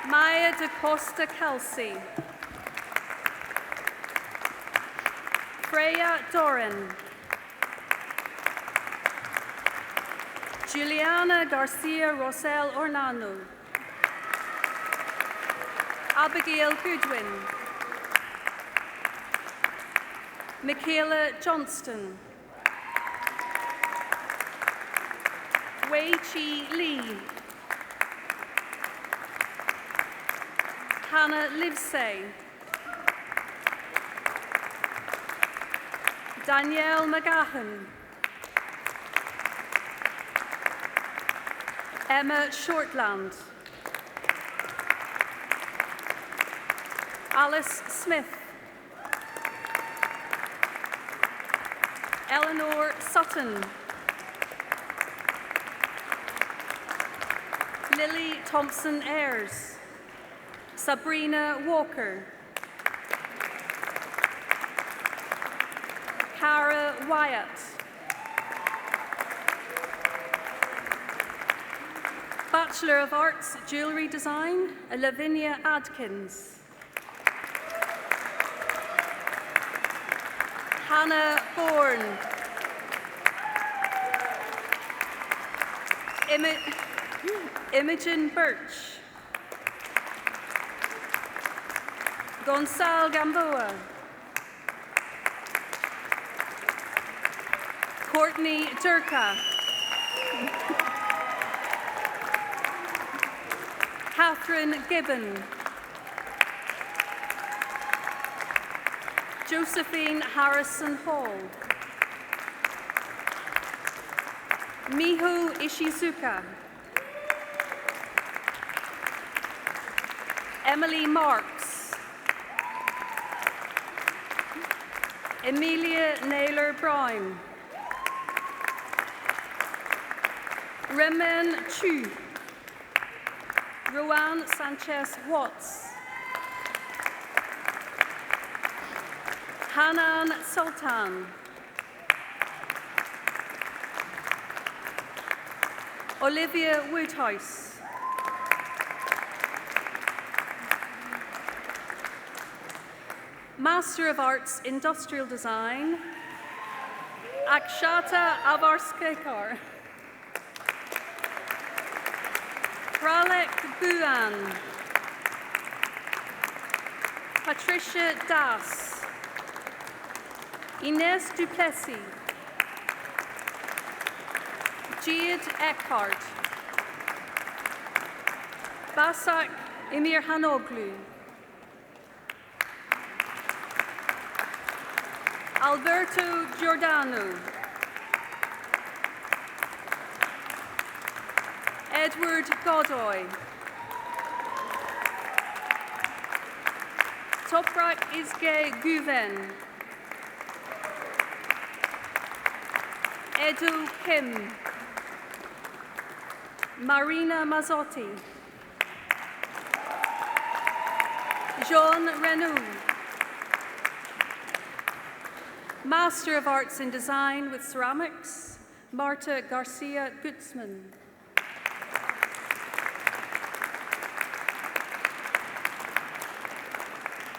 Maya da Costa Kelsey, Freya Doran, Juliana Garcia Rosell Ornano, Abigail Goodwin, Michaela Johnston, Wei Chi Lee, Hannah Livesey, Danielle McGahan, Emma Shortland, Alice Smith, Eleanor Sutton, Lily Thompson Ayres, Sabrina Walker, Cara Wyatt, Bachelor of Arts Jewellery Design, Lavinia Adkins, Hannah Bourne, Imogen Birch, Gonçalo Gamboa, Courtney Durka, Catherine Gibbon, Josephine Harrison Hall, Miho Ishizuka, Emily Marks, Emilia Naylor Brown, Remen Chu, Rowan Sanchez Watts, Hanan Sultan, Olivia Woodhouse, Master of Arts Industrial Design, Akshata Avarskekar, Pralek Buan, Patricia Das, Ines Duplessis, Jade Eckhart, Basak Emirhanoglu, Alberto Giordano. Edward Godoy. Toprak Izge Guven. Edu Kim. Marina Mazzotti. Jean Renaud. Master of Arts in Design with Ceramics, Marta Garcia Gutzman.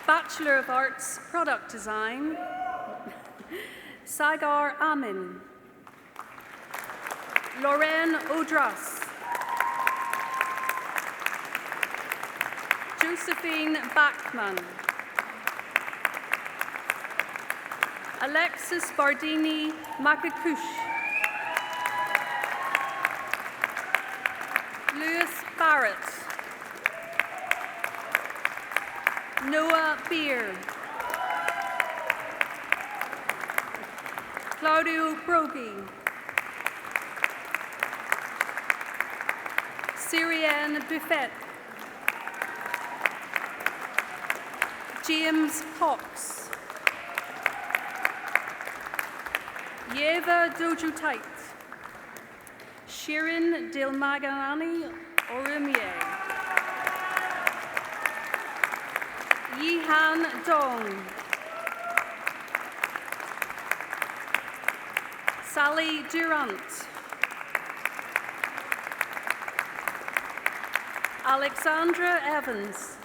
Bachelor of Arts, Product Design, Sagar Amin. Lorraine Audras. Josephine Bachmann. Alexis Bardini Makakush. Lewis Barrett. Noah Beer. Claudio Brogi. Syrienne Buffet. James Cox. Yeva Dojutait. Shirin Dilmaganani Orumier. Yihan Dong. Sally Durant. Alexandra Evans.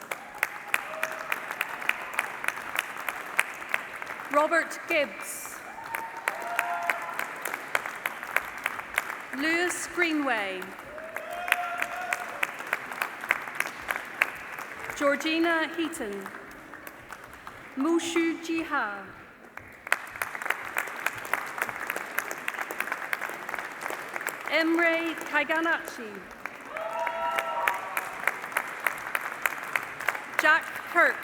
Robert Gibbs. Lewis Greenway. Georgina Heaton. Mushu Jiha. Emre Kaiganachi. Jack Kirk.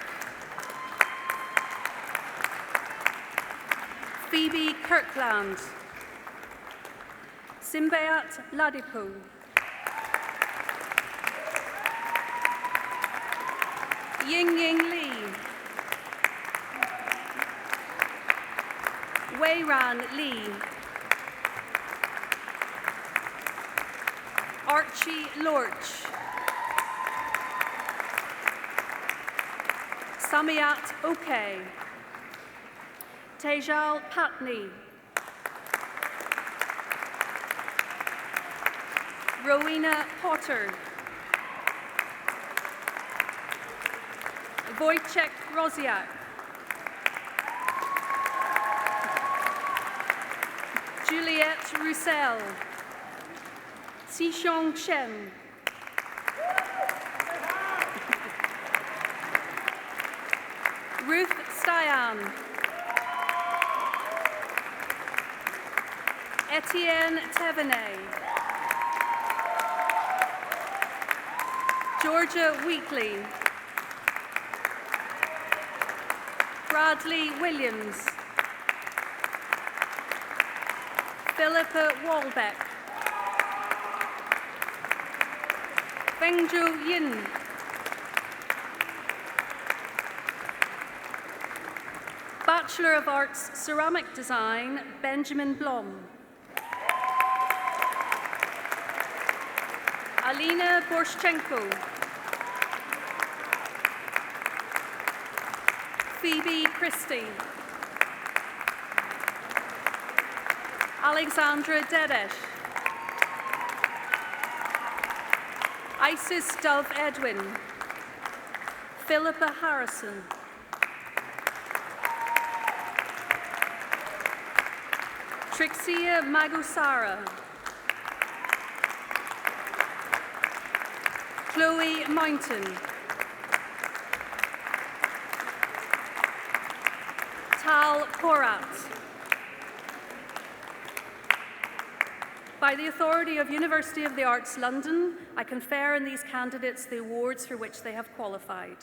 Phoebe Kirkland. Simbayat Ladipo. Ying Ying Lee. Weiran Lee. Archie Lorch. Samiat Oke. Tejal Patni. Rowena Potter. Wojciech Roziak. Juliette Roussel. Xishong Chen. Ruth Styan. Etienne Tevenet. Georgia Wheatley. Bradley Williams. Philippa Walbeck. Fengzhou Yin. Bachelor of Arts, Ceramic Design, Benjamin Blom. Alina Borshchenko. Phoebe Christie. Alexandra Dedesh. Isis Dove Edwin. Philippa Harrison. Trixia Magusara. Chloe Mountain. Tal Porat. By the authority of University of the Arts London, I confer on these candidates the awards for which they have qualified.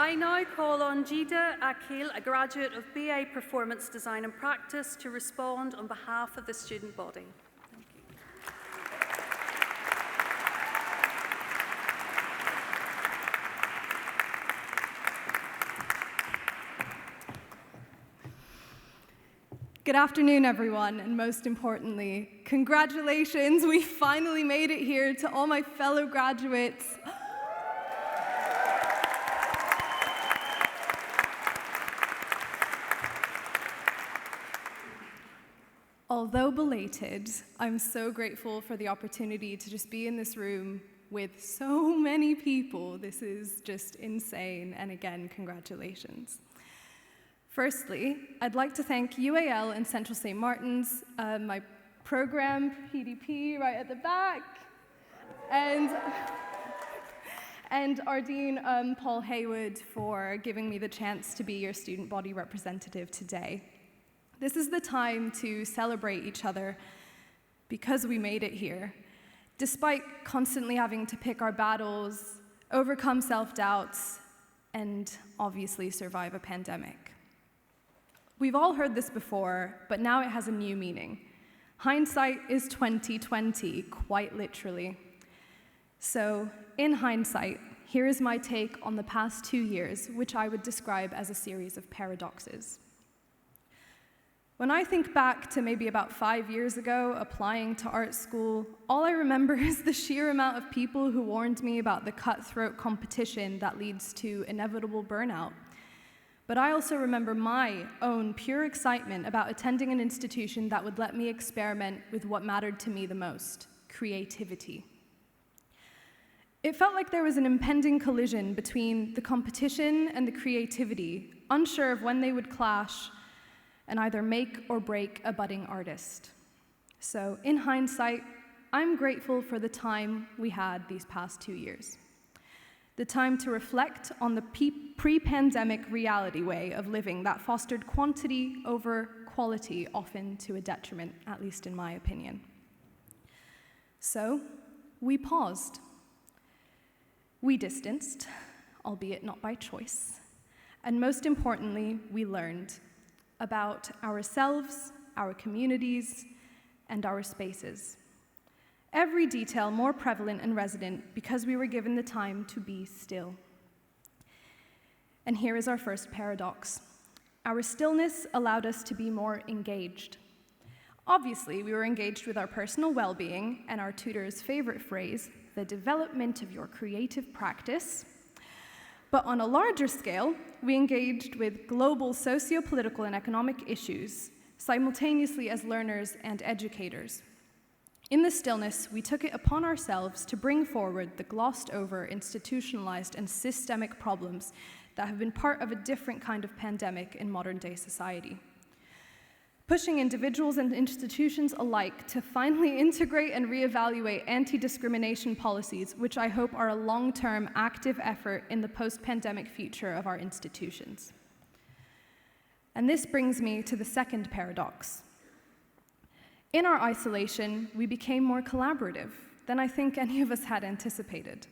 I now call on Jida Akil, a graduate of BA Performance Design and Practice, to respond on behalf of the student body. Thank you. Good afternoon, everyone, and most importantly, congratulations, we finally made it here. To all my fellow graduates. Although belated, I'm so grateful for the opportunity to just be in this room with so many people. This is just insane, and again, congratulations. Firstly, I'd like to thank UAL and Central St. Martin's, my program, PDP, right at the back, and our Dean, Paul Haywood, for giving me the chance to be your student body representative today. This is the time to celebrate each other because we made it here, despite constantly having to pick our battles, overcome self-doubts, and obviously survive a pandemic. We've all heard this before, but now it has a new meaning. Hindsight is 20/20, quite literally. So, in hindsight, here is my take on the past 2 years, which I would describe as a series of paradoxes. When I think back to maybe about 5 years ago, applying to art school, all I remember is the sheer amount of people who warned me about the cutthroat competition that leads to inevitable burnout. But I also remember my own pure excitement about attending an institution that would let me experiment with what mattered to me the most: creativity. It felt like there was an impending collision between the competition and the creativity, unsure of when they would clash and either make or break a budding artist. So, in hindsight, I'm grateful for the time we had these past 2 years. The time to reflect on the pre-pandemic reality way of living that fostered quantity over quality, often to a detriment, at least in my opinion. So, we paused. We distanced, albeit not by choice. And most importantly, we learned about ourselves, our communities, and our spaces. Every detail more prevalent and resonant because we were given the time to be still. And here is our first paradox. Our stillness allowed us to be more engaged. Obviously, we were engaged with our personal well-being and our tutor's favorite phrase, the development of your creative practice. But on a larger scale, we engaged with global socio-political and economic issues simultaneously as learners and educators. In the stillness, we took it upon ourselves to bring forward the glossed-over, institutionalized, and systemic problems that have been part of a different kind of pandemic in modern-day society. Pushing individuals and institutions alike to finally integrate and reevaluate anti-discrimination policies, which I hope are a long-term active effort in the post-pandemic future of our institutions. And this brings me to the second paradox. In our isolation, we became more collaborative than I think any of us had anticipated.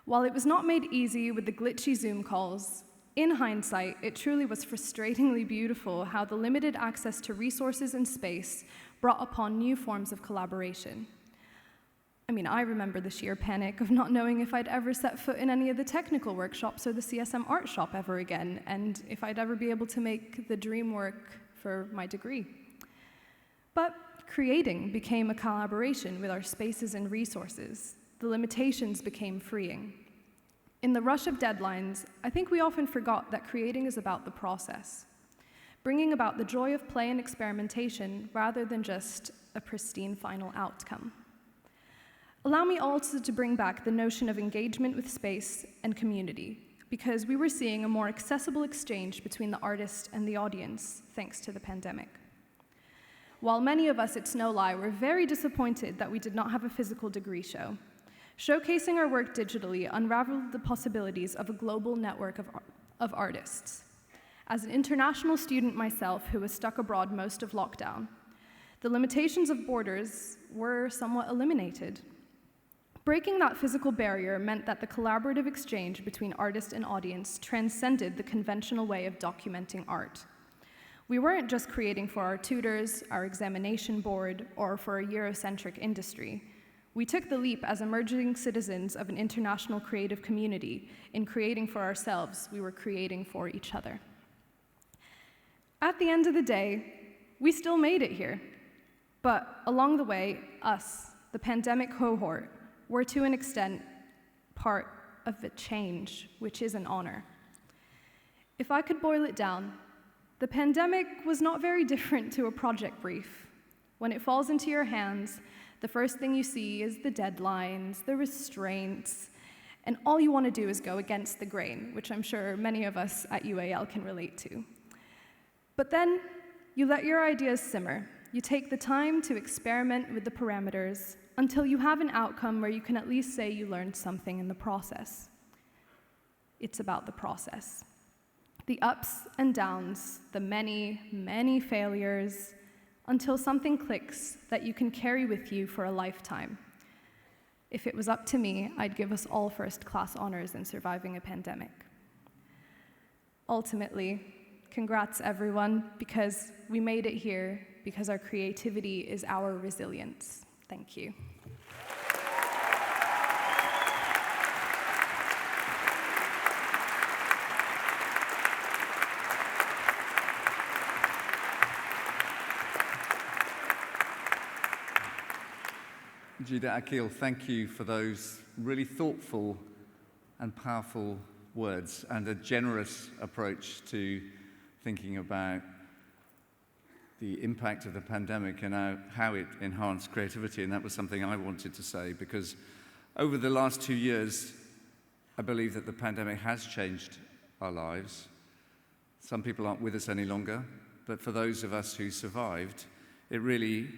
While it was not made easy with the glitchy Zoom calls, in hindsight, it truly was frustratingly beautiful how the limited access to resources and space brought upon new forms of collaboration. I mean, I remember the sheer panic of not knowing if I'd ever set foot in any of the technical workshops or the CSM art shop ever again, and if I'd ever be able to make the dream work for my degree. But creating became a collaboration with our spaces and resources. The limitations became freeing. In the rush of deadlines, I think we often forgot that creating is about the process, bringing about the joy of play and experimentation rather than just a pristine final outcome. Allow me also to bring back the notion of engagement with space and community, because we were seeing a more accessible exchange between the artist and the audience, thanks to the pandemic. While many of us at Snow Lie were very disappointed that we did not have a physical degree show, showcasing our work digitally unraveled the possibilities of a global network of artists. As an international student myself who was stuck abroad most of lockdown, the limitations of borders were somewhat eliminated. Breaking that physical barrier meant that the collaborative exchange between artist and audience transcended the conventional way of documenting art. We weren't just creating for our tutors, our examination board, or for a Eurocentric industry. We took the leap as emerging citizens of an international creative community. In creating for ourselves, we were creating for each other. At the end of the day, we still made it here. But along the way, us, the pandemic cohort, were to an extent part of the change, which is an honor. If I could boil it down, the pandemic was not very different to a project brief. When it falls into your hands, the first thing you see is the deadlines, the restraints, and all you want to do is go against the grain, which I'm sure many of us at UAL can relate to. But then you let your ideas simmer. You take the time to experiment with the parameters until you have an outcome where you can at least say you learned something in the process. It's about the process. The ups and downs, the many, many failures, until something clicks that you can carry with you for a lifetime. If it was up to me, I'd give us all first-class honors in surviving a pandemic. Ultimately, congrats everyone, because we made it here, because our creativity is our resilience. Thank you. Jida Akil, thank you for those really thoughtful and powerful words and a generous approach to thinking about the impact of the pandemic and how it enhanced creativity. And that was something I wanted to say, because over the last 2 years, I believe that the pandemic has changed our lives. Some people aren't with us any longer, but for those of us who survived, it really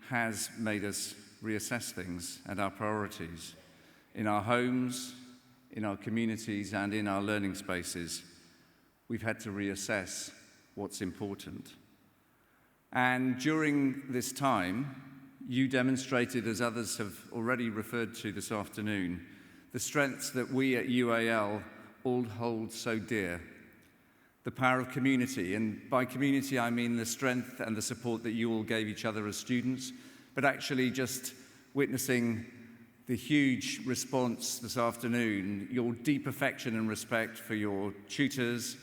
has made us reassess things and our priorities in our homes, in our communities, and in our learning spaces. We've had to reassess what's important. And during this time, you demonstrated, as others have already referred to this afternoon, the strengths that we at UAL all hold so dear. The power of community, and by community I mean the strength and the support that you all gave each other as students, but actually just witnessing the huge response this afternoon, your deep affection and respect for your tutors,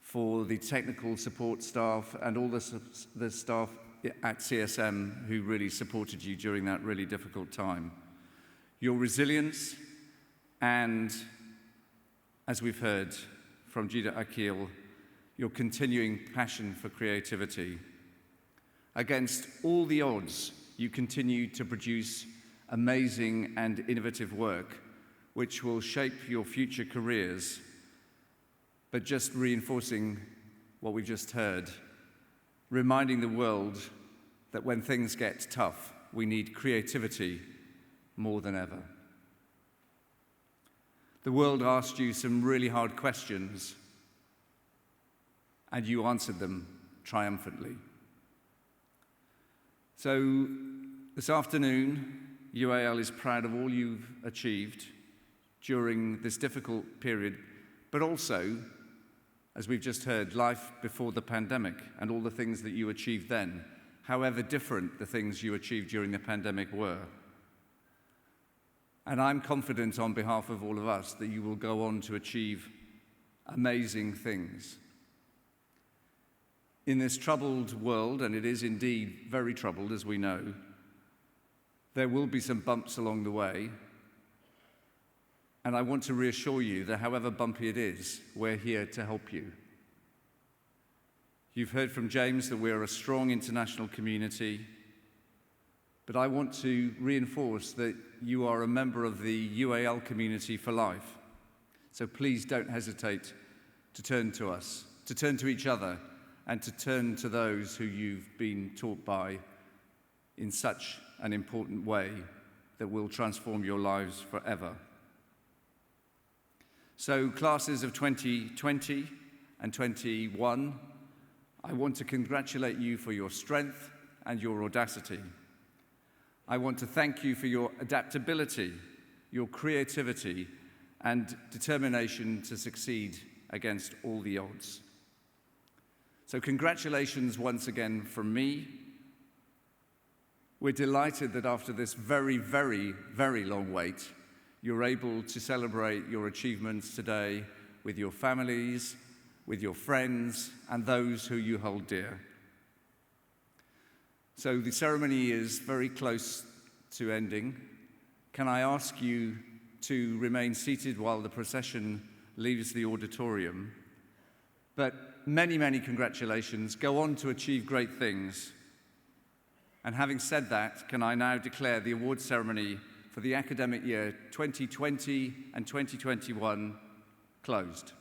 for the technical support staff, and all the staff at CSM who really supported you during that really difficult time. Your resilience and, as we've heard from Jida Akil, your continuing passion for creativity. Against all the odds, you continue to produce amazing and innovative work which will shape your future careers, but just reinforcing what we've just heard, reminding the world that when things get tough, we need creativity more than ever. The world asked you some really hard questions, and you answered them triumphantly. So this afternoon, UAL is proud of all you've achieved during this difficult period, but also, as we've just heard, life before the pandemic and all the things that you achieved then, however different the things you achieved during the pandemic were. And I'm confident on behalf of all of us that you will go on to achieve amazing things. In this troubled world, and it is indeed very troubled, as we know, there will be some bumps along the way. And I want to reassure you that however bumpy it is, we're here to help you. You've heard from James that we're a strong international community, but I want to reinforce that you are a member of the UAL community for life. So please don't hesitate to turn to us, to turn to each other, and to turn to those who you've been taught by in such an important way that will transform your lives forever. So, classes of 2020 and 21, I want to congratulate you for your strength and your audacity. I want to thank you for your adaptability your creativity, and determination to succeed against all the odds. So congratulations once again from me. We're delighted that after this very, very, very long wait, you're able to celebrate your achievements today with your families, with your friends, and those who you hold dear. So the ceremony is very close to ending. Can I ask you to remain seated while the procession leaves the auditorium? But many, many congratulations. Go on to achieve great things. And having said that, can I now declare the awards ceremony for the academic year 2020 and 2021 closed.